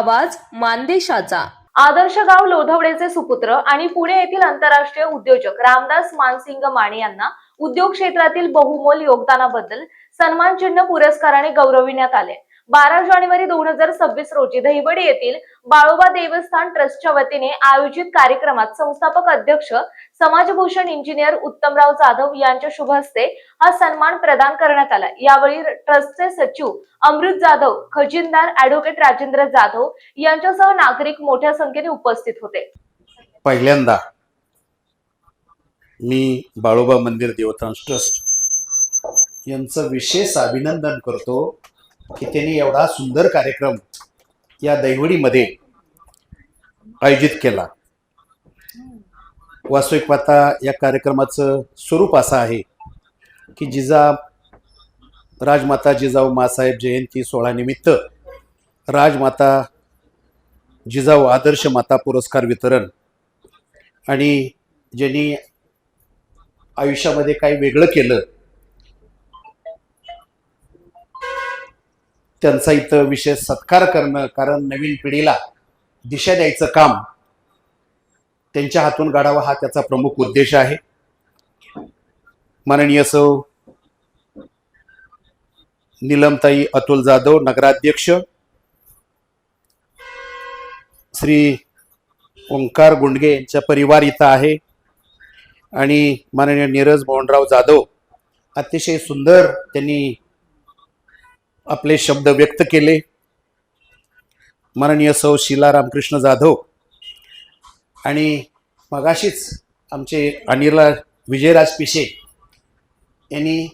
आवाज मानदेशाचा। आदर्श गाव लोधवडेचे सुपुत्र आणि पुणे येथील आंतरराष्ट्रीय उद्योजक रामदास मानसिंग माने यांना उद्योग क्षेत्रातील बहुमोल योगदानाबद्दल सन्मान चिन्ह पुरस्काराने गौरविण्यात आले। 12 जानेवारी 2026 रोजी दहिवडी येथील बाळोबा देवस्थान ट्रस्टच्या वतीने आयोजित कार्यक्रमात संस्थापक अध्यक्ष समाजभूषण इंजिनियर उत्तमराव जाधव यांच्या शुभ हस्ते हा सन्मान प्रदान करण्यात आला। यावेळी ट्रस्टचे सचिव अमृत जाधव, खजिनदार ॲडव्होकेट राजेंद्र जाधव यांच्यासह नागरिक मोठ्या संख्येने उपस्थित होते। पहिल्यांदा मी बाळोबा मंदिर देवस्थान ट्रस्ट यांचं विशेष अभिनंदन करतो की त्यांनी एवढा सुंदर कार्यक्रम या दहिवडीमध्ये आयोजित केला। वास्तविक पाहता या कार्यक्रमाचं स्वरूप असं आहे की राजमाता जिजाऊ मासाहेब जयंती सोहळ्यानिमित्त राजमाता जिजाऊ आदर्श माता पुरस्कार वितरण आणि ज्यांनी आयुष्यामध्ये काही वेगळं केलं त्यांचा इथं विशेष सत्कार करणं, कारण नवीन पिढीला दिशा द्यायचं काम त्यांच्या हातून घडावं हा त्याचा प्रमुख उद्देश आहे। माननीय सौ नीलमताई अतुल जाधव नगराध्यक्ष, श्री ओंकार गुंडगे यांचा परिवार इथं आहे आणि माननीय नीरज मोहनराव जाधव अतिशय सुंदर त्यांनी आपले शब्द व्यक्त केले। माननीय सौ शीला रामकृष्ण जाधव आणि मगाशीच आमचे अनिला विजयराज पिशे यांनी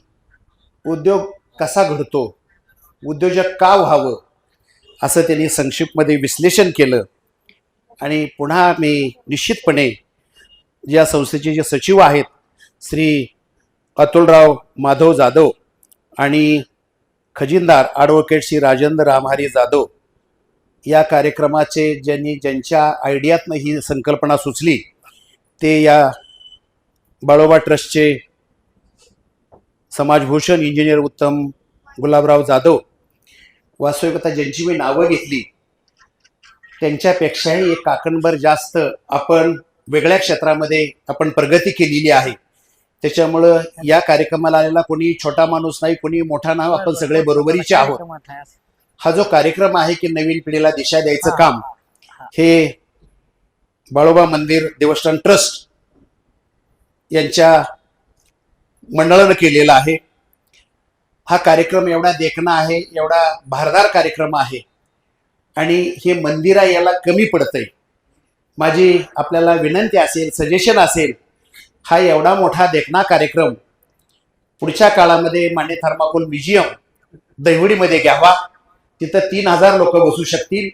उद्योग कसा घडतो, उद्योजक का व्हावं असं त्यांनी संक्षिप्तमध्ये विश्लेषण केलं। आणि पुन्हा मी निश्चितपणे या संस्थेचे जे सचिव आहेत श्री अतुलराव माधव जाधव आणि खजिनदार ॲडव्होकेट श्री राजेंद्र रामहरी जाधव या कार्यक्रमाचे ज्यांच्या आयडियातनं ही संकल्पना सुचली ते या बाळोबा ट्रस्टचे समाजभूषण इंजिनियर उत्तम गुलाबराव जाधव। वास्तविकता ज्यांची मी नावं घेतली त्यांच्यापेक्षाही एक काकणभर जास्त आपण वेगळ्या क्षेत्रामध्ये आपण प्रगती केलेली आहे। त्याच्यामुळं या कार्यक्रमाला आलेला कोणी छोटा माणूस नाही, कोणी मोठा नाही, आपण सगळे बरोबरीचे आहोत। हा जो कार्यक्रम आहे की नवीन पिढीला दिशा द्यायचं काम हे बाळोबा मंदिर देवस्थान ट्रस्ट यांच्या मंडळानं केलेला आहे। हा कार्यक्रम एवढा देखणा आहे, एवढा भारदार कार्यक्रम आहे आणि हे मंदिरा याला कमी पडतंय। माझी आपल्याला विनंती असेल, सजेशन असेल, हा एवढा मोठा देखणा कार्यक्रम पुढच्या काळामध्ये मान्य थर्माकोल म्युझियम दहिवडीमध्ये घ्यावा। तिथं 3000 लोक बसू शकतील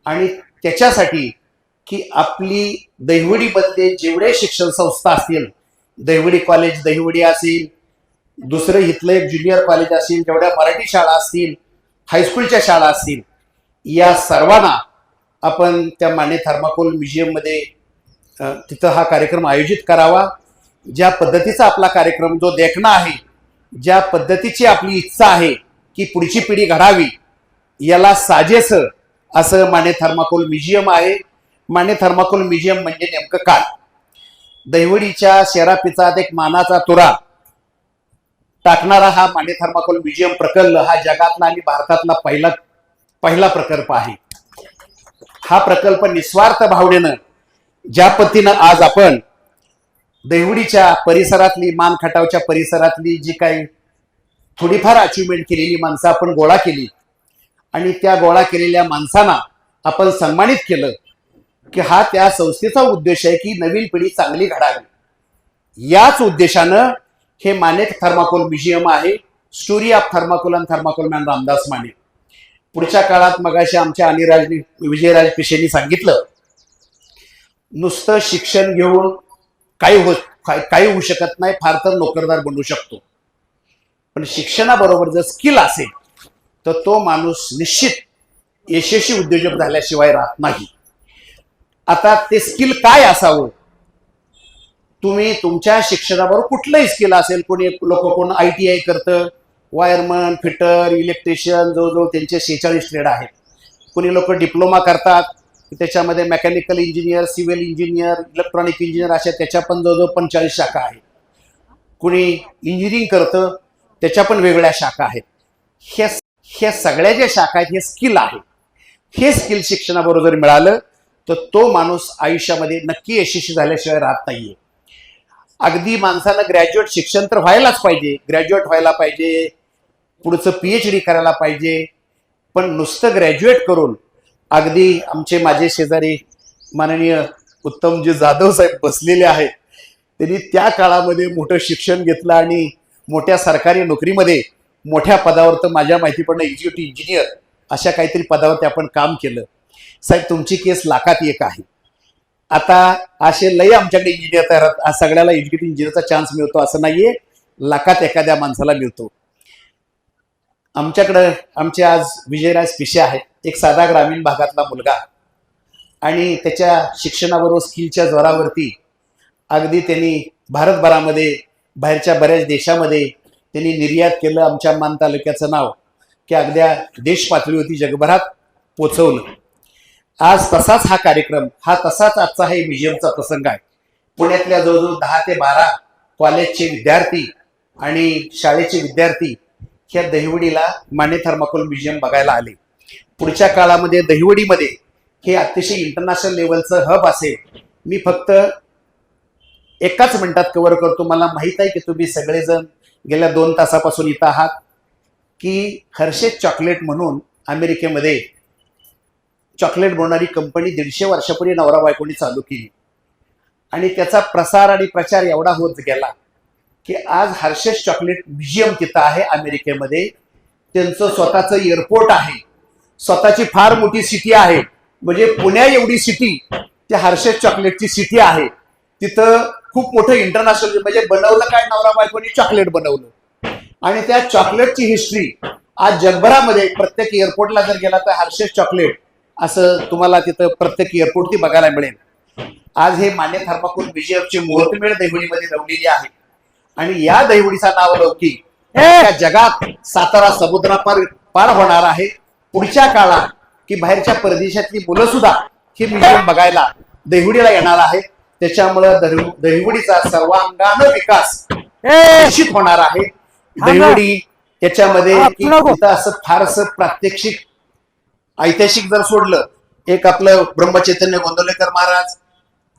आणि त्याच्यासाठी की आपली दहिवडीमध्ये जेवढे शिक्षण संस्था असतील, दहिवडी कॉलेज दहिवडी असेल, दुसरं इथलं एक ज्युनियर कॉलेज असेल, जेवढ्या मराठी शाळा असतील, हायस्कूलच्या शाळा असतील, या सर्वांना आपण त्या मान्य थर्माकोल म्युझियममध्ये तिथं हा कार्यक्रम आयोजित करावा। ज्या पद्धतीचा आपला कार्यक्रम जो देखणा आहे, ज्या पद्धतीची आपली इच्छा आहे की पुढची पिढी घडावी, याला साजेस असं मान्य थर्माकोल म्युझियम आहे। मान्य थर्माकोल म्युझियम म्हणजे नेमकं काय? दहिवडीच्या शहरापिचात एक मानाचा तुरा टाकणारा हा मान्य थर्माकोल म्युझियम प्रकल्प हा जगातला आणि भारतातला पहिला प्रकल्प आहे। हा प्रकल्प निस्वार्थ भावनेनं ज्या पद्धतीनं आज आपण दहिवडीच्या परिसरातली, मानखटावच्या परिसरातली जी काही थोडीफार अचिव्हमेंट केलेली माणसं आपण गोळा केली आणि त्या गोळा केलेल्या माणसांना आपण सन्मानित केलं की हा त्या संस्थेचा उद्देश आहे की नवीन पिढी चांगली घडावी। याच उद्देशानं हे मान्य थर्माकोल म्युझियम आहे। Story of thermocol and thermocol man Ramdas Mane. पुढच्या काळात मगाशी आमच्या विजयराज पिशेंनी सांगितलं, नुसतं शिक्षण घेऊन काही होऊ शकत नाही, फार तर नोकरदार बनू शकतो, पण शिक्षणाबरोबर जर स्किल असेल तर तो माणूस निश्चित यशस्वी उद्योजक झाल्याशिवाय राहत नाही। आता ते स्किल काय असावं? तुम्ही तुमच्या शिक्षणाबरोबर कुठलंही स्किल असेल, कोण ITI करतं, वायरमन, फिटर, इलेक्ट्रिशियन, जवळजवळ त्यांचे 46 ट्रेड आहेत, कोणी लोक डिप्लोमा करतात, त्याच्यामध्ये mechanical engineer, civil engineer, electronic engineer अशा त्याच्या पण जवळजवळ 45 शाखा आहेत. कुणी इंजिनिअरिंग करतं, त्याच्या पण वेगळ्या शाखा आहेत. ह्या सगळ्या ज्या शाखा आहेत हे स्किल आहे. हे स्किल शिक्षणाबरोबर जर मिळालं तर तो माणूस आयुष्यामध्ये नक्की यशस्वी झाल्याशिवाय राहत नाहीये. अगदी माणसानं ग्रॅज्युएट शिक्षण तर व्हायलाच पाहिजे, ग्रॅज्युएट व्हायला पाहिजे, पुढचं PhD करायला पाहिजे. पण नुसतं ग्रॅज्युएट करून अगदी आमचे माझे शेजारी माननीय उत्तमजी जाधव साहेब बसलेले आहेत, त्यांनी त्या काळामध्ये मोठं शिक्षण घेतलं आणि मोठ्या सरकारी नोकरीमध्ये मोठ्या पदावर, तर माझ्या माहितीपडणं एक्झिक्युटिव्ह इंजिनियर अशा काहीतरी पदावरती आपण काम केलं. साहेब तुमची केस लाखात एक आहे. आता असे लय आमच्याकडे इंजिनियर तयार आहेत. आज सगळ्याला एक्झिक्युटिव्ह इंजिनियरचा चान्स मिळतो असं नाहीये, लाखात एखाद्या माणसाला मिळतो. आमच्याकडं आमचे आज विजयराज पिशे आहेत, एक साधा ग्रामीण भागातला मुलगा, आणि त्याच्या शिक्षणाबरोबर स्किलच्या जोरावरती अगदी त्यांनी भारतभरामध्ये, बाहेरच्या बऱ्याच देशामध्ये त्यांनी निर्यात केलं. आमच्या मान तालुक्याचं नाव की अगद्या देश पातळीवरती जगभरात पोचवलं. आज तसाच हा कार्यक्रम, हा तसाच आजचा हे म्युझियमचा प्रसंग आहे. पुण्यातल्या जवळजवळ 10 ते 12 कॉलेजचे विद्यार्थी आणि शाळेचे विद्यार्थी ह्या दहिवडीला माने थर्माकोल म्युझियम बघायला आले. पुढच्या काळामध्ये दहिवडीमध्ये हे अतिशय इंटरनॅशनल लेवलचं हब असेल. मी फक्त एकाच मिनिटात कव्हर करतो. मला माहित आहे की तुम्ही सगळेजण गेल्या 2 तासापासून इथं आहात, की हर्षेज चॉकलेट म्हणून अमेरिकेमध्ये चॉकलेट बनवणारी कंपनी 150 वर्षापूर्वी नवरा बायकोनी चालू केली, आणि त्याचा प्रसार आणि प्रचार एवढा होत गेला की आज हर्षेज चॉकलेट म्युझियम तिथं आहे अमेरिकेमध्ये. त्यांचं स्वतःचं एअरपोर्ट आहे, स्वतःची फार मोठी सिटी आहे. म्हणजे पुण्या एवढी सिटी त्या हर्षेज चॉकलेटची सिटी आहे. तिथं खूप मोठं इंटरनॅशनल, म्हणजे बनवलं काय, नवरा बायकोनी चॉकलेट बनवलं, आणि त्या चॉकलेटची हिस्ट्री आज जगभरामध्ये प्रत्येक एअरपोर्टला जर गेला तर हर्षेज चॉकलेट असं तुम्हाला तिथं प्रत्येक एअरपोर्ट ती बघायला मिळेल. आज हे माने थर्माकोल म्युझियमची मुहूर्तमेढ दहिवडीमध्ये रवलेली आहे, आणि या दहिवडीचा नाव लौकिक त्या जगात सातारा समुद्रापार पार होणार आहे. पुढच्या काळात की बाहेरच्या परदेशातली मुलं सुद्धा हे म्युझियम बघायला दहिवडीला येणार आहे. त्याच्यामुळं दहिवडीचा सर्वांगानं विकास निश्चित होणार आहे. दहिवडी त्याच्यामध्ये असं फारसं प्रात्यक्षिक ऐतिहासिक जर सोडलं, एक आपलं ब्रह्मचैतन्य गोंदवलेकर महाराज,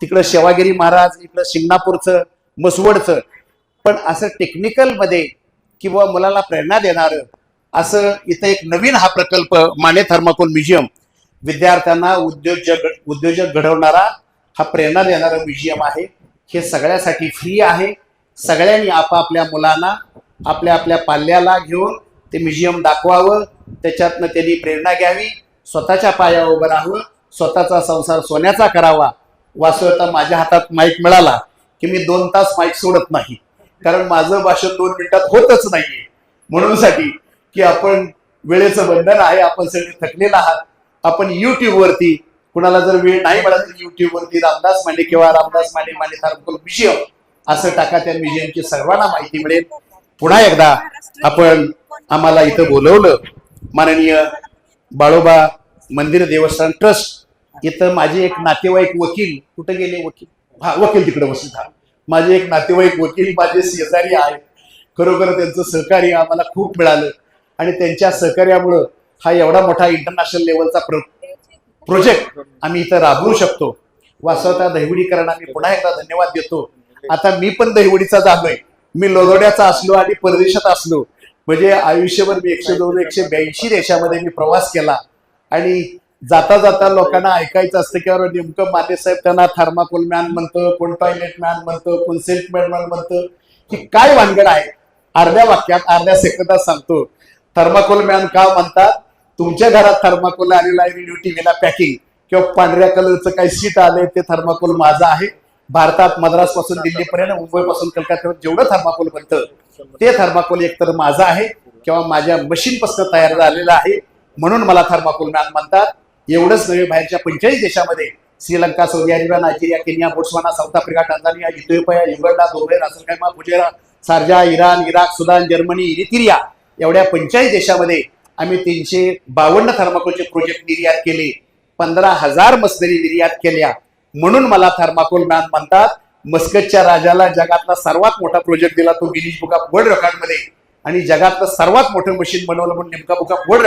तिकडं शेवागिरी महाराज, इकडं शिंगणापूरचं, मसवडचं, पण असं टेक्निकल मध्ये किंवा मुलाला प्रेरणा देणारं असं इथं एक नवीन हा प्रकल्प माने थर्माकोल म्युझियम, विद्यार्थ्यांना उद्योजक घडवणारा हा प्रेरणा देणारा म्युझियम आहे. हे सगळ्यासाठी फ्री आहे. सगळ्यांनी आपापल्या मुलांना, आपल्या आपल्या पाल्याला घेऊन ते म्युझियम दाखवावं, त्याच्यातनं त्यांनी प्रेरणा घ्यावी, स्वतःच्या पायावर उभं राहावं, स्वतःचा संसार सोन्याचा करावा. वास्तवता माझ्या हातात माईक मिळाला की मी 2 तास माईक सोडत नाही, कारण माझं भाषण 2 मिनिटात होतच नाहीये. म्हणून साठी की आपण वेळेचं बंधन आहे, आपण सगळे थकलेला आहात. आपण युट्यूबवरती, कुणाला जर वेळ नाही मिळाला तर युट्यूबवरती रामदास माने किंवा रामदास माने माने थर्माकोल म्युझियम असं टाका, त्या म्युझियमची सर्वांना माहिती मिळेल. पुन्हा एकदा आपण आम्हाला इथं बोलवलं. माननीय बाळोबा मंदिर देवस्थान ट्रस्ट, इथं माझे एक नातेवाईक वकील, कुठे गेले वकील, हा वकील तिकडे बसले, माझे एक नातेवाईक वकील माझे शेजारी आहेत. खरोखर त्यांचं सहकार्य आम्हाला खूप मिळालं, आणि त्यांच्या सहकार्यामुळं हा एवढा मोठा इंटरनॅशनल लेवलचा प्रोजेक्ट आम्ही इथं राबवू शकतो. वास्तवता दहिवडीकरांना मी पुन्हा एकदा धन्यवाद देतो. आता मी पण दहिवडीचा झालोय, मी लोदोड्याचा असलो आणि परदेशात असलो, म्हणजे आयुष्यभर मी 182-182 देशामध्ये मी प्रवास केला, आणि जाता जाता लोकांना ऐकायचं असतं की नेमकं माने साहेब त्यांना थर्माकोल मॅन म्हणतो, कोण टॉयलेट मॅन म्हणतो, कोण सिल्क मॅन म्हणतो, की काय वानगड आहे. अर्ध्या वाक्यात, अर्ध्या सेकंदात सांगतो. थर्माकोल मॅन का म्हणतात, तुमच्या घरात थर्माकोल आलेला आहे, रेडिओ टीव्हीला पॅकिंग किंवा पांढऱ्या कलरचं काही सीट आलंय, ते थर्माकोल माझं आहे. भारतात मद्रास पासून दिल्लीपर्यंत, मुंबई पासून कलकत्त्यावर जेवढं थर्माकोल बनतं ते थर्माकोल एकतर माझं आहे किंवा माझ्या मशीन पासून तयार झालेलं आहे, म्हणून मला थर्माकोल मॅन म्हणतात. एवढंच नव्हे, बाहेरच्या 45 देशामध्ये, Sri Lanka, Saudi Arabia, Nigeria, Kenya, Botswana, South Africa, Tanzania, Ethiopia, Uganda, Dubai, Ras Al Khaimah, Fujairah, Sharjah, Iran, Iraq, Sudan, Germany, Eritrea, एवढ्या 45 देशामध्ये आम्ही 352 थर्माकोलचे प्रोजेक्ट निर्यात केले, 15,000 मशिनरी निर्यात केल्या. म्हणून मला थर्माकोल मॅन म्हणतात. मस्कतच्या राजाला जगातला सर्वात मोठा प्रोजेक्ट दिला तो Guinness book of world record मध्ये, आणि जगातलं सर्वात मोठं मशीन बनवलं म्हणून नेमका बुक ऑफ वर्ल्ड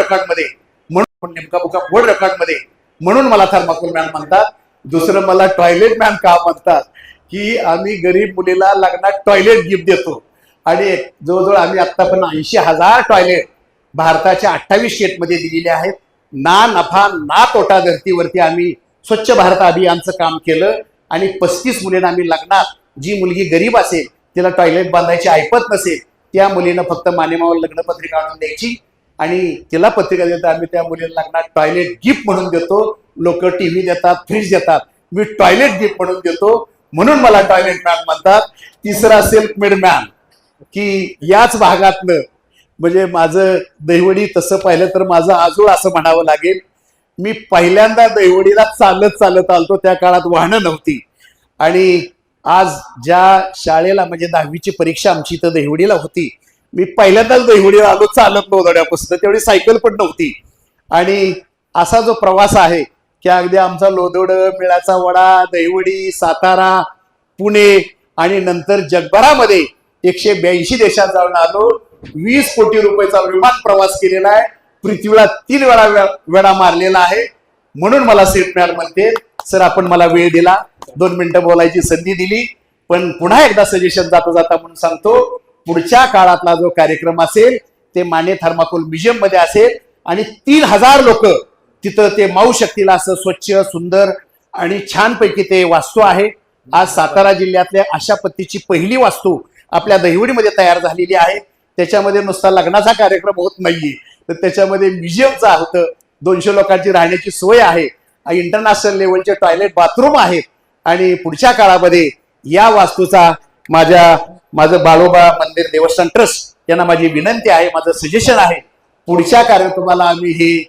रेकॉर्ड मध्ये, म्हणून मला थर्माकोल मॅन म्हणतात. दुसरं मला टॉयलेट मॅन का म्हणतात की आम्ही गरीब मुलीला लग्नात टॉयलेट गिफ्ट देतो, आणि जवळजवळ आम्ही आतापर्यंत 80,000 टॉयलेट भारताच्या 28 स्टेटमध्ये दिलेले आहेत. ना नफा ना तोटा धर्तीवरती आम्ही स्वच्छ भारत अभियानचं काम केलं, आणि 35 मुलींना आम्ही लग्नात, जी मुलगी गरीब असेल तिला टॉयलेट बांधायची ऐपत नसेल त्या मुलीनं फक्त मानेमावर लग्नपत्रिका आणून द्यायची, आणि तिला पत्रिका देतात. आम्ही त्या मुलीला लग्नात टॉयलेट गिफ्ट म्हणून देतो. लोक टीव्ही देतात, फ्रीज देतात, मी टॉयलेट गिफ्ट म्हणून देतो, म्हणून मला टॉयलेट मॅन म्हणतात. तिसरा सेल्फ मेड मॅन, की याच भागातलं म्हणजे माझं दहिवडी तसं पाहिलं तर माझं आजोळ असं म्हणावं लागेल. मी पहिल्यांदा दहिवडीला चालत आलतो, त्या काळात वाहनं नव्हती, आणि आज ज्या शाळेला म्हणजे 10वीची परीक्षा आमची इथं दहिवडीला होती, मी पहिल्यांदाच दहिवडीला आलो चालत लोधड्यापासून, तेवढी सायकल पण नव्हती. आणि असा जो प्रवास आहे की अगदी आमचा लोधोड, मिळाचा वडा, दहिवडी, सातारा, पुणे, आणि नंतर जगभरामध्ये 182 देशात जाऊन आलो. 20 कोटी रुपयाचा विमान प्रवास केलेला आहे, पृथ्वीला 3 वेळा मारलेला आहे. म्हणून मला सेल्फ मॅन म्हणते. सर, आपण मला वेळ दिला, 2 मिनिटं बोलायची संधी दिली, पण पुन्हा एकदा सजेशन जाता जाता म्हणून सांगतो, पुढच्या काळातला जो कार्यक्रम असेल ते माने थर्माकोल म्युझियम मध्ये असेल, आणि 3,000 लोक तिथं ते मावू शकतील असं स्वच्छ, सुंदर आणि छानपैकी ते वास्तू आहे. आज सातारा जिल्ह्यातल्या अशा पद्धतीची पहिली वास्तू आपल्या दहिवडीमध्ये तयार झालेली आहे. त्याच्यामध्ये नुसता लग्नाचा कार्यक्रम होत नाहीये, तर त्याच्यामध्ये म्युझियमचा होतं, 200 लोकांची राहण्याची सोय आहे, इंटरनॅशनल लेवलचे टॉयलेट बाथरूम आहेत. आणि पुढच्या काळामध्ये या वास्तूचा माझं बाळोबा मंदिर देवस्थान ट्रस्ट यांना माझी विनंती आहे, माझं सजेशन आहे, पुढच्या कार्यक्रमाला आम्ही हे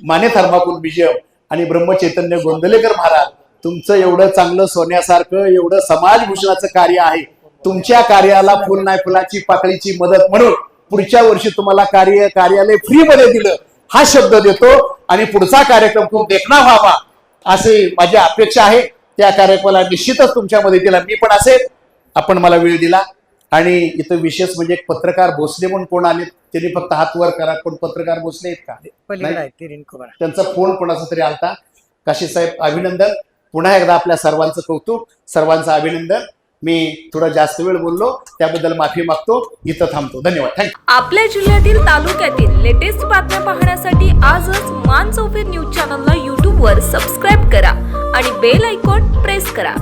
माने थर्माकोल म्युझियम आणि ब्रह्मचैतन्य गोंदलेकर महाराज, तुमचं एवढं चांगलं सोन्यासारखं एवढं समाजभूषणाचं कार्य आहे, तुमच्या कार्याला फुल नाही फुलाची पाकळीची मदत म्हणून पुढच्या वर्षी तुम्हाला कार्यालय फ्री मध्ये दिलं हा शब्द देतो, आणि पुढचा कार्यक्रम खूप देखणा व्हावा असे माझी अपेक्षा आहे. त्या कार्यक्रमाला निश्चितच तुमच्या मदतीला मी पण असेल. आपण मला वेळ दिला, आणि इथं विशेष म्हणजे एक पत्रकार भोसले म्हणून कोण आले, त्यांनी फक्त हात वर करा. कोण पत्रकार भोसले आहेत का? त्यांचा फोन कोणाचा तरी आलता. काशी साहेब, अभिनंदन. पुन्हा एकदा आपल्या सर्वांचं कौतुक, सर्वांचं अभिनंदन. मी थोडा जास्त वेळ बोललो त्याबद्दल माफी मागतो. इथं थांबतो. धन्यवाद. थँक्यू. आपल्या जिल्ह्यातील तालुक्यातील लेटेस्ट बातम्या पाहण्यासाठी आजच मान चौफेर न्यूज चॅनलला YouTube वर सबस्क्राईब करा आणि बेल आयकॉन प्रेस करा.